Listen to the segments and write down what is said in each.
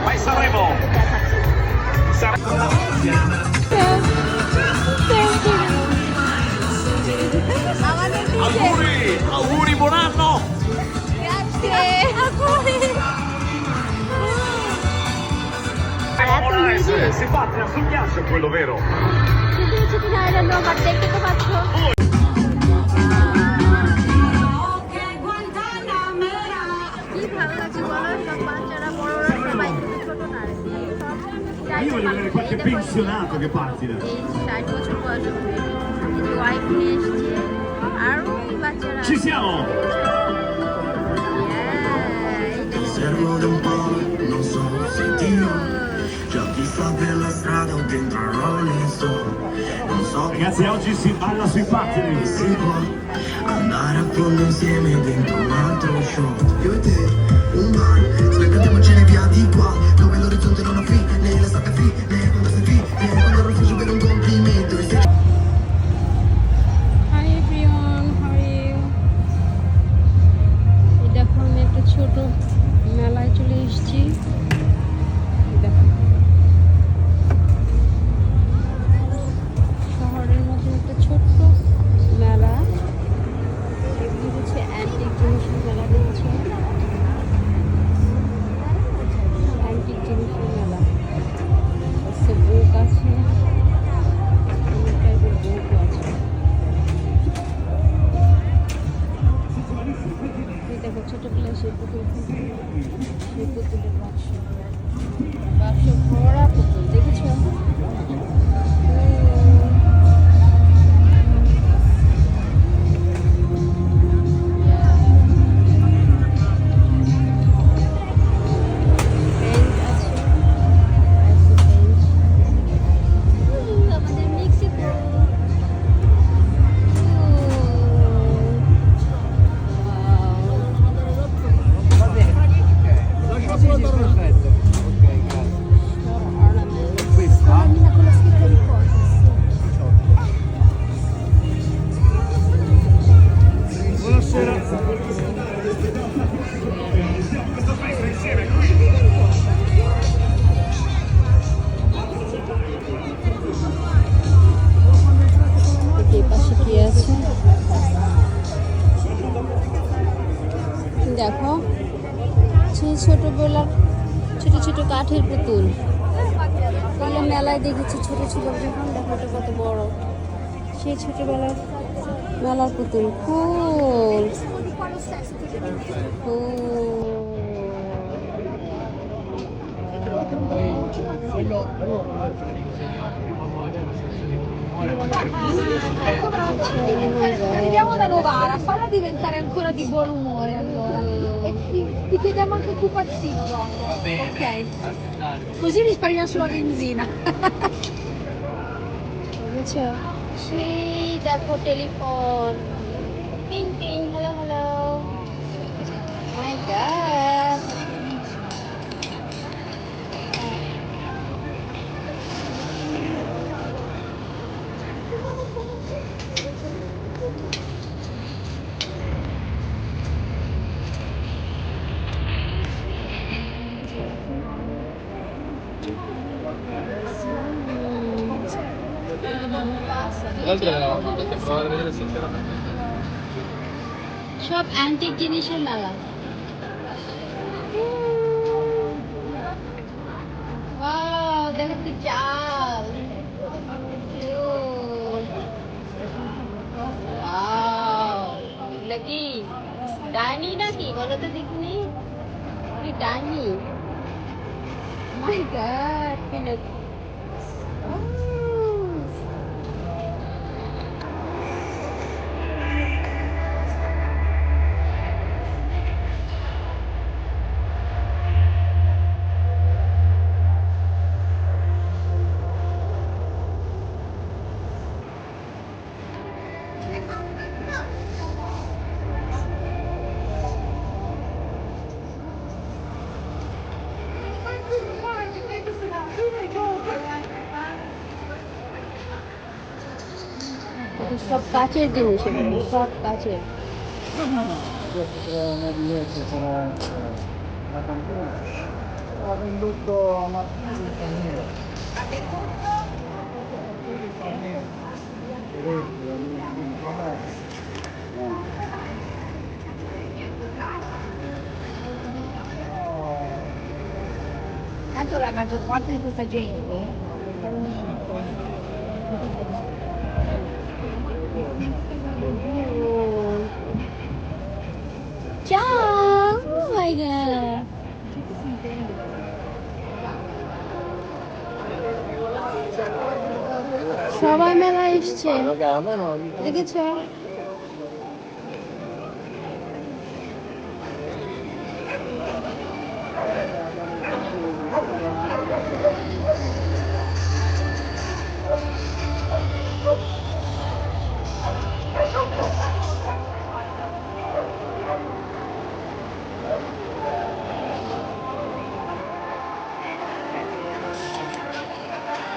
Vai Sanremo! Auguri! Auguri, buon anno! Grazie! Auguri! Si pattina sul ghiaccio quello vero! ছোট ভাইরা নোমার দেখতে তো পাচ্ছ কি ভালো লাগছে বলো সব বাচ্চারা বড়রা সবাই ছোট না Io voglio vedere qualche pensionato che pattina. 60 বছর বয়স ওয়াইফ নিয়ে এসছে আর ওই বাচ্চারা Ci siamo! Servono un po', non so se Dio già visto per la strada o dentro a Rolling Stone. Non so Ragazzi, oggi si balla sui pattini. se si può andare a fondo insieme dentro un altro show. Io e te, un bar, sbeccandiamocene via di qua, dove l'orizzonte non ha fine, l'estate è fine, quando sei fine, quando ero fuso per un complimento. E se Hi everyone, how are you? এই দেখো আমি একটা ছোট মেলায় চলে এসেছি দেখো শহরের মধ্যে একটা ছোট্ট মেলা এগুলি হচ্ছে অ্যান্টিক জিনিসের মেলা দেখছো অ্যান্টিক জিনিসের মেলা হচ্ছে বুক আছে অনেক টাইপের বুক আছে এই দেখো ছোটবেলায় সেই পুতুলের বাক্স বাক্স ভরা পুতুল দেখেছো আমাদের মেক্সিকো এই পাশে কি আছে দেখো সেই ছোটবেলার ছোট ছোট কাঠের পুতুল এগুলো মেলায় দেখেছি ছোট ছিল যখন দেখো এটা কত বড় সেই ছোটবেলার মেলার পুতুল ফুল Vediamo da Novara, falla diventare ancora di buon umore allora. E ti chiediamo anche pupazzino dopo. Ok. Così risparmiamo sulla benzina. বুঝছো সেই দেখো telephone ping ping hello hello my god সব অ্যান্টিক জিনিসের মেলা ওয়াও দেখো তো চাল এগুলা কি ডাইনি নাকি বলো তো দেখিনি ডাইনি মাই গড সব কাচের জিনিস এগুলো, সব কাচের। Tanto la maggior parte di questa gente ciao! Oh my god! সবাই মেলা এসছে দেখেছ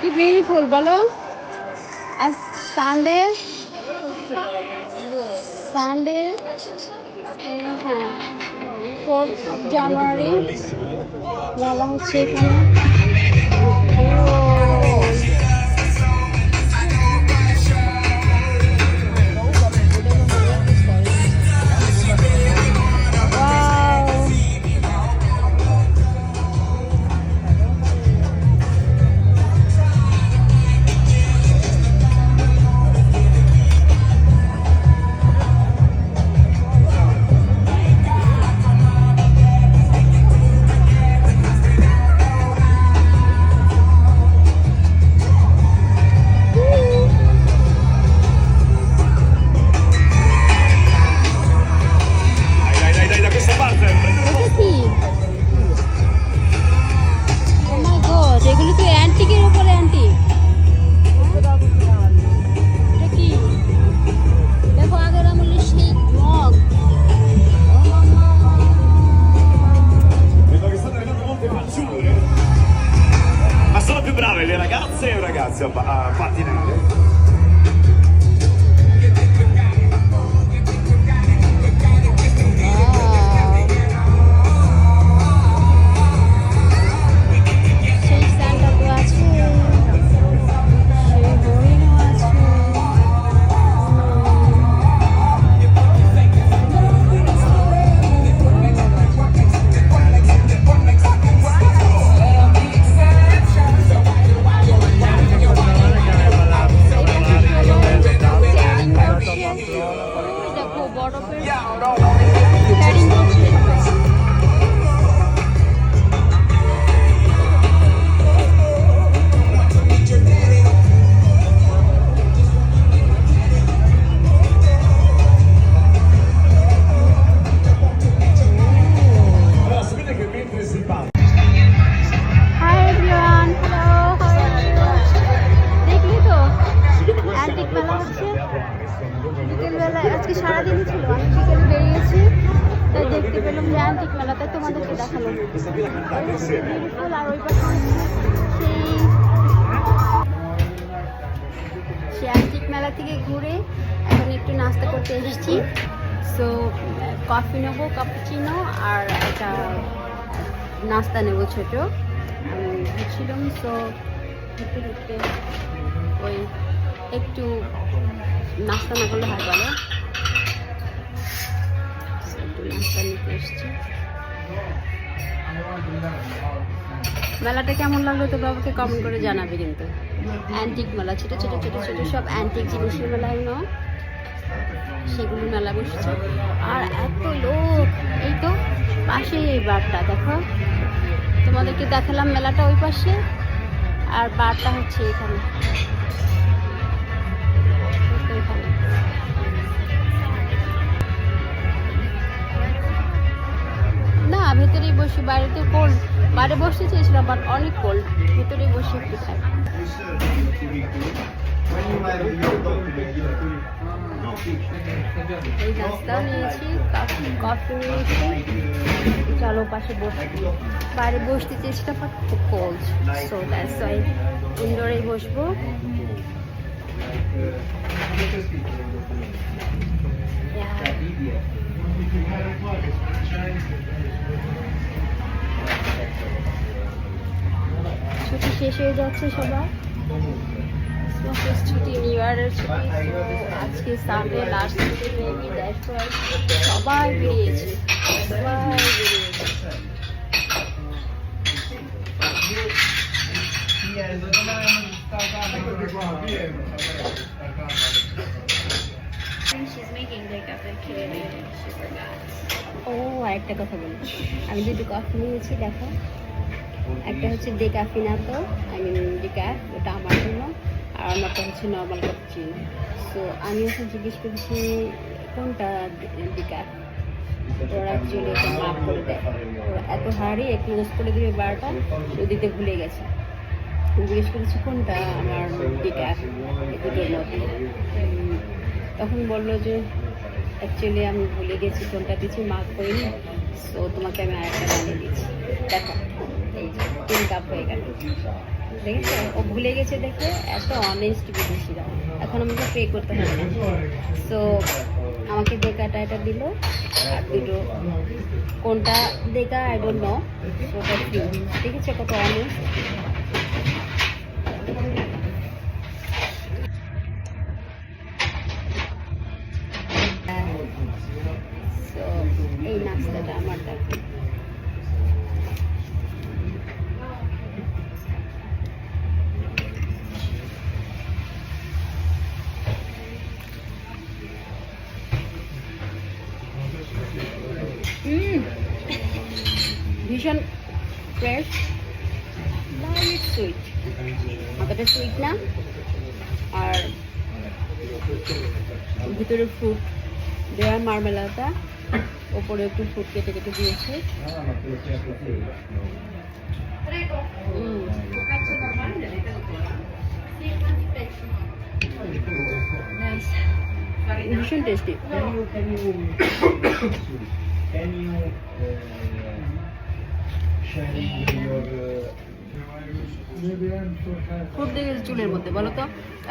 কি বিউটিফুল বলো আজ সানডে হ্যাঁ 4th জানুয়ারি মেলা হচ্ছে এখানে Dai, da questa parte. এগুলো তো অ্যান্টিকের উপরে অ্যান্টিক এটা কি দেখো আগের আমলের সেই mug Vedo che stanno venendo molte fanciulle. Ma sono più brave le ragazze e i ragazzi a pattinare? বিকেলবেলা আজকে সারাদিনই ছিল আমি বিকেলে বেরিয়েছি তাই দেখতে পেলাম যে অ্যান্টিক মেলা তাই তোমাদেরকে দেখালাম বিউটিফুল আর ওই পাশে সেই অ্যান্টিক মেলা থেকে ঘুরে এখন একটু নাস্তা করতে এসেছি সো কফি নেবো কাপুচিনো আর একটা নাস্তা নেবো ছোট আমি বুঝছিলাম সো ঘুরতে ঘুরতে ওই একটু নাস্তা না করলে হয় বলো একটু নাস্তা নিতে এসছি মেলাটা কেমন লাগলো তো বাবাকে কমেন্ট করে জানাবে কিন্তু অ্যান্টিক মেলা ছোট ছোট ছোট ছোট সব অ্যান্টিক জিনিসের মেলায় ন সেগুলো মেলা বসেছে আর এত লোক এই তো পাশে এই বারটা দেখো তোমাদেরকে দেখালাম মেলাটা ওই পাশে আর বারটা হচ্ছে এখানে না ভেতরেই বসি বাইরেতে কোল্ড বাইরে বসতে চেয়েছিলাম বাট অনেক কোল্ড ভেতরেই বসে একটু খাই এই নাস্তাও নিয়েছি কফি নিয়েছি চলো পাশে বসে বাইরে বসতে চেয়েছিলাম বাট খুব কোল্ড সো দ্যাটস ওয়াই ইনডোরেই বসবো ছুটি শেষ হয়ে যাচ্ছে সবার, ক্রিসমাসের ছুটি, নিউ ইয়ারের ছুটি। তো আজকে সানডে লাস্ট ছুটি মেবি, দ্যাটস ওয়াই সবাই বেরিয়েছে, সবাই বেরিয়েছে। ও আরেকটা কথা বলি, আমি দুটো কফি নিয়েছি দেখো, একটা হচ্ছে ডেকাফিনাতো, আই মিন ডেকাফ, ওটা আমার জন্য, আর আমারটা হচ্ছে নর্মাল ক্যাপুচিনো। সো আমি ওকে জিজ্ঞেস করেছি কোনটা ডেকাফ, ওরা অ্যাকচুয়ালি এটা মাফ করে দেয়, ওরা এত হাড়ি ক্লোজ করে দিবে বারটা, ও দিতে ভুলে গেছে। জিজ্ঞেস করেছি কোনটা আমার ডেকাফ দুটোর মধ্যে, তখন বললো যে অ্যাকচুয়ালি আমি ভুলে গেছি কোনটা দিচ্ছি, মাফ করিনি, সো তোমাকে আমি আরেকটা বানিয়ে দিচ্ছি। দেখো এই যে 3 কাপ হয়ে গেল, দেখেছো ও ভুলে গেছে দেখে, এত অনেস্ট বিদেশিরা। এখন আমাকে পে করতে হবে না, সো আমাকে ডেকাটা এটা দিল, আর দুটো কোনটা ডেকা আই ডোন্ট নো, ওটা ফ্রি। দেখেছো কত অনেস্ট। সো এই নাস্তাটা আমার দেখো, ভীষণ ফ্রেশ, লাইট সুইট, অতটা সুইট না, আর ভিতরে ফ্রুট দেওয়া, মার্মেলাটা ওপরে একটু ফ্রুট কেটে কেটে দিয়েছে। ভীষণ টেস্টি। খুব দেখেছি চুলের মধ্যে, বলো তো,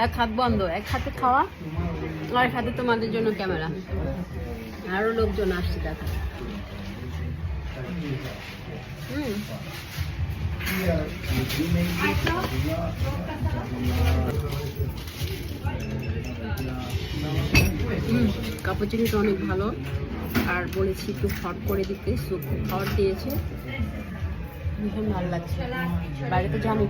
এক হাত বন্ধ, এক হাতে খাওয়া আর এক হাতে তোমাদের জন্য ক্যামেরা, আরো লোকজন আসছে দেখা। কাপুচিনোটা অনেক ভালো, আর বলেছি একটু হট করে দিতে, সো খুব হট দিয়েছে, ভীষণ ভালো লাগছে। বাড়িতে জানি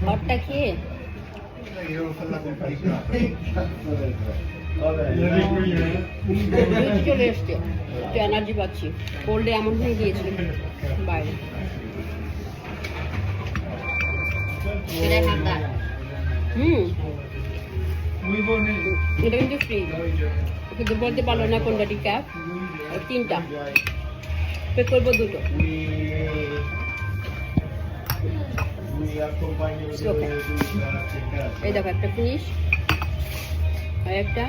হটটা খেয়ে চলে এসছে, একটু এনার্জি পাচ্ছি, কোল্ডে এমন হয়ে গিয়েছিল বাইরে। এটা কিন্তু ফ্রি, কিন্তু বলতে পারলো না কোনটা ক্যাপ, 3টা পে করবো, 2টো। এই দেখো একটা ফিনিশ, আর একটা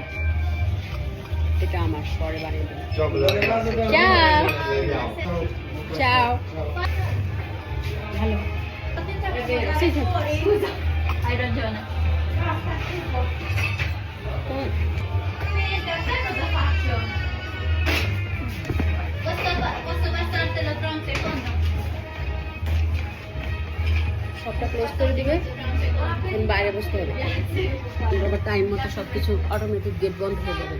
এটা আমার পরে বানিয়ে দেবো। চাও চাও, ভালো। Hai ragione. Cosa faccio? Posso passartelo tra un secondo? সবটা ক্লোজ করে দিবে, বাইরে বসতে হবে, আবার টাইম মতো সব কিছু অটোমেটিক গেট বন্ধ হয়ে যাবে।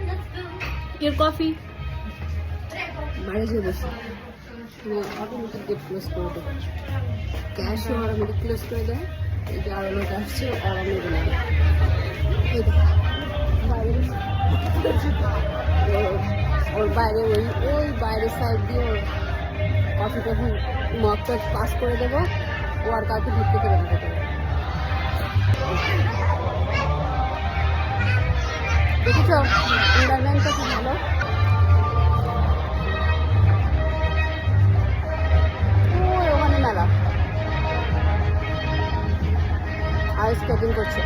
এর কফি বাইরে যেয়ে বসে অটোমেটিক গেট ক্লোজ করে দেবে, ক্যাশও অটোমেটিক ক্লোজ করে দেয়। এই যে আরো লোক আসছে, আরামে বলে ওর বাইরে ওই বাইরের সাইড দিয়ে ওর কফি টফি মগটা পাস করে দেবো, ও আর কাউকে ঢুকতে করে দিতে পারে। দেখেছ এনভায়রনমেন্টটা খুব ভালো। ওখানে মেলা আর স্কেটিং করছে।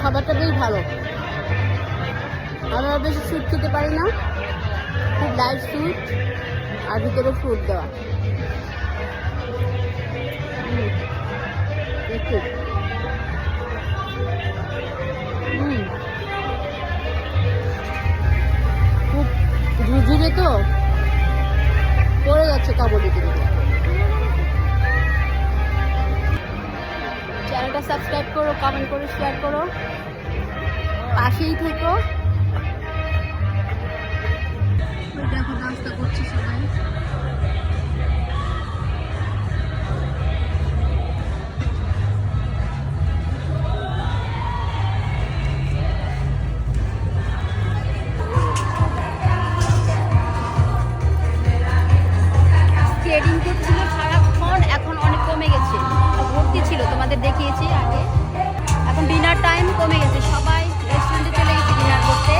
খাবারটা বেশ ভালো। আমরা বেশি সুইট খেতে পারি না, খুব লাইট সুইট আর ভিতরে ফ্রুট দেওয়া। একটু খুব ঝুরঝুরে তো পড়ে যাচ্ছে কাপড় দিতে দিতে। চ্যানেলটা সাবস্ক্রাইব করো, কমেন্ট করো, শেয়ার করো, পাশেই থেকো। দেখো নাস্তা করছে সবাই। ট্রেডিং করছিল সারাক্ষণ, এখন অনেক কমে গেছে। ভর্তি ছিল, তোমাদের দেখিয়েছি আগে। এখন ডিনার টাইম কমে গেছে, সবাই রেস্টুরেন্টে চলে গেছে ডিনার করতে।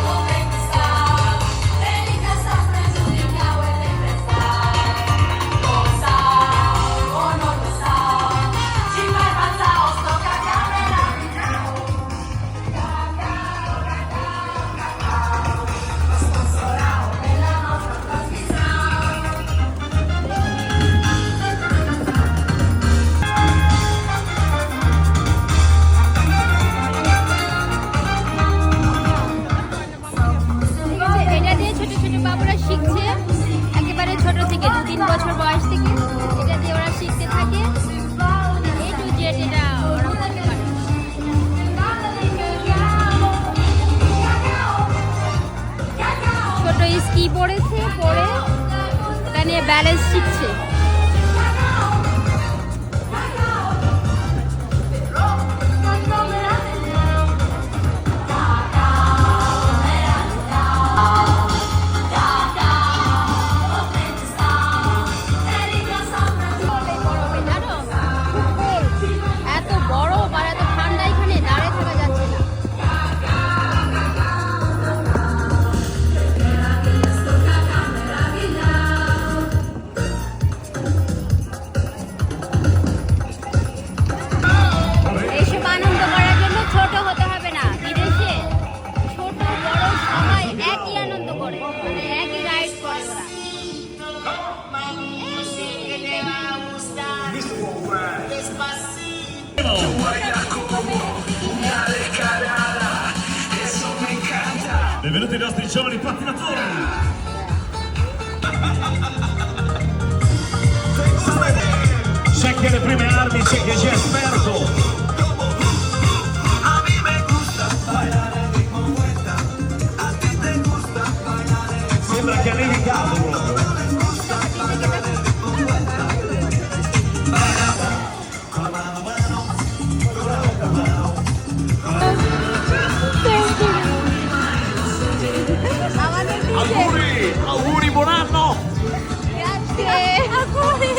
এটা দিয়ে ছোট ছোট বাবুরা শিখছে, একেবারে ছোট থেকে 2-3 বছর বয়স থেকে এটা দিয়ে ওরা শিখতে থাকে। A to Z এটা ওরা করতে পারে। ছোট স্কি পড়েছে, পড়ে এটা নিয়ে ব্যালেন্স শিখছে। এত বরফ আর এত ঠান্ডা, এখানে দাঁড়িয়ে থাকা যাচ্ছে না। এইসব আনন্দ করার জন্য ছোট হতে হবে না। বিদেশে ছোট বড় সবাই একই আনন্দ করে, মানে একই রাইড করে ওরা। Benvenuti ai nostri giovani pattinatori. C'è chi ha le prime armi, c'è chi è già esperto. A mí me gusta bailar el ritmo vuelta. A ti te gusta bailar el ritmo. Sembra che ha nevicato proprio. Me gusta bailar el ritmo vuelta. Baila con la mano, mano, con la otra mano. Auguri, auguri, buon anno! Grazie. Auguri.